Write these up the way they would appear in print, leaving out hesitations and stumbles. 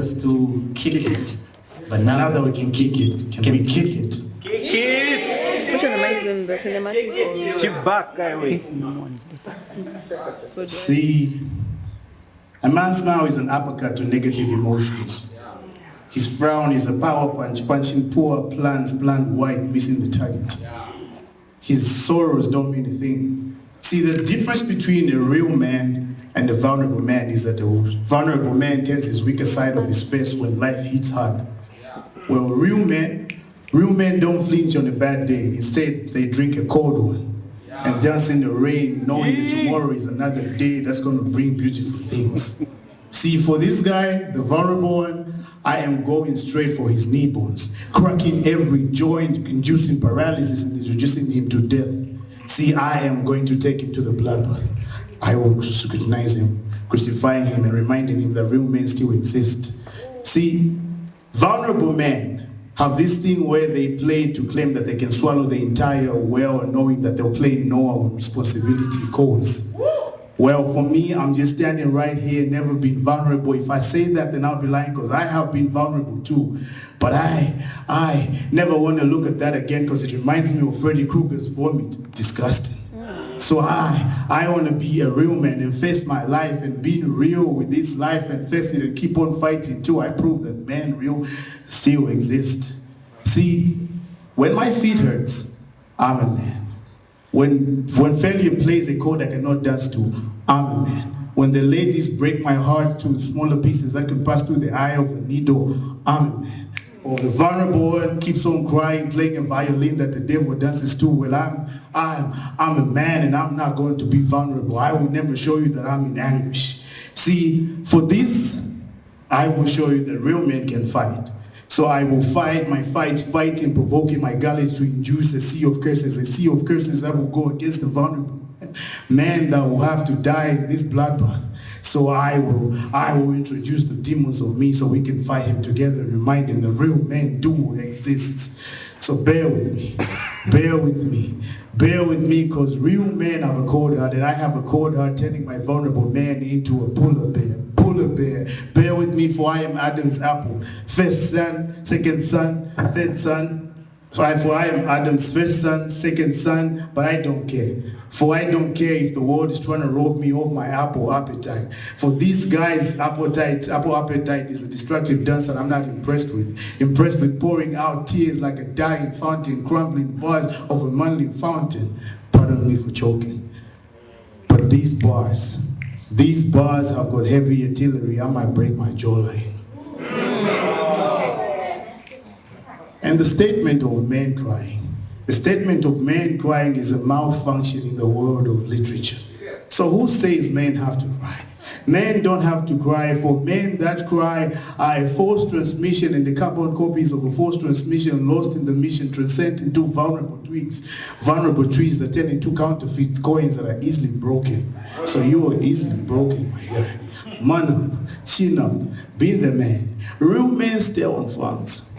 us to kick it. But now that we can kick it, can we kick it? Kick it! Which one am I using, the cinematic or? Chewbacca way. See, a man's smile is an uppercut to negative emotions. His frown is a power punch, punching poor plans, bland white, missing the target. His sorrows don't mean a thing. See, the difference between a real man and a vulnerable man is that the vulnerable man turns his weaker side of his face when life hits hard. Well, real men don't flinch on a bad day. Instead, they drink a cold one and dance in the rain, knowing that tomorrow is another day that's going to bring beautiful things. See, for this guy, the vulnerable one, I am going straight for his knee bones, cracking every joint, inducing paralysis and introducing him to death. See, I am going to take him to the bloodbath. I will scrutinize him, crucifying him and reminding him that real men still exist. See, vulnerable men have this thing where they play to claim that they can swallow the entire well, knowing that they'll play no when responsibility calls. Well, for me, I'm just standing right here, never been vulnerable. If I say that, then I'll be lying, because I have been vulnerable too. But I never want to look at that again, because it reminds me of Freddy Krueger's vomit. Disgusting. So I want to be a real man and face my life, and being real with this life and face it and keep on fighting till I prove that man real still exists. See, when my feet hurts, I'm a man. When failure plays a chord I cannot dance to, I'm a man. When the ladies break my heart to smaller pieces that can pass through the eye of a needle, I'm a man. Or the vulnerable one keeps on crying, playing a violin that the devil dances to. Well, I'm a man, and I'm not going to be vulnerable. I will never show you that I'm in anguish. See, for this, I will show you that real men can fight. So I will fight my fights, fighting, provoking my gullet to induce a sea of curses that will go against the vulnerable man that will have to die in this bloodbath. So I will introduce the demons of me so we can fight him together and remind him that real men do exist. So bear with me, because real men have a cold heart, and I have a cold heart, turning my vulnerable man into a polar bear. Bear with me, for I am Adam's apple. First son, second son, third son. For I am Adam's first son, second son, but I don't care. For I don't care if the world is trying to rob me of my apple appetite. For this guy's apple appetite is a destructive dance that I'm not impressed with. Impressed with pouring out tears like a dying fountain, crumbling bars of a manly fountain. Pardon me for choking. But these bars have got heavy artillery. I might break my jawline. And the statement of man crying. The statement of man crying is a malfunction in the world of literature. So who says men have to cry? Men don't have to cry. For men that cry are a forced transmission, and the carbon copies of a forced transmission lost in the mission transcend into vulnerable trees that turn into counterfeit coins that are easily broken. So you are easily broken, my guy. Man up, chin up, be the man. Real men stay on farms.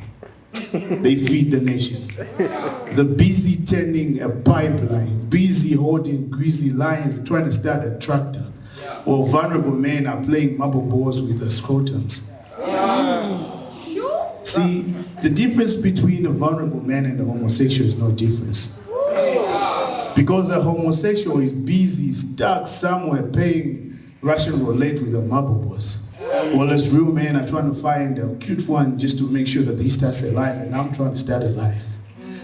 They feed the nation. The busy tending a pipeline, busy holding greasy lines, trying to start a tractor. Or vulnerable men are playing marble balls with the scrotums. See, the difference between a vulnerable man and a homosexual is no difference. Because a homosexual is busy, stuck somewhere playing Russian roulette with the marble balls. Well, as real men are trying to find a cute one just to make sure that he starts a life, and I'm trying to start a life.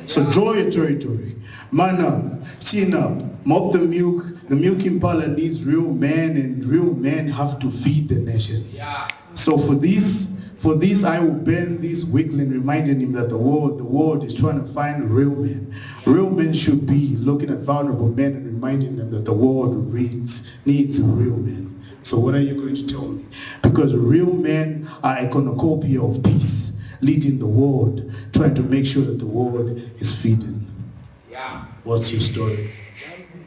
So draw your territory. Man up, chin up, mop the milk. The milking parlor needs real men, and real men have to feed the nation. So for this I will bend this weakling, reminding him that the world is trying to find real men. Real men should be looking at vulnerable men and reminding them that the world needs real men. So what are you going to tell me? Because real men are a cornucopia of peace, leading the world, trying to make sure that the world is feeding. What's your story?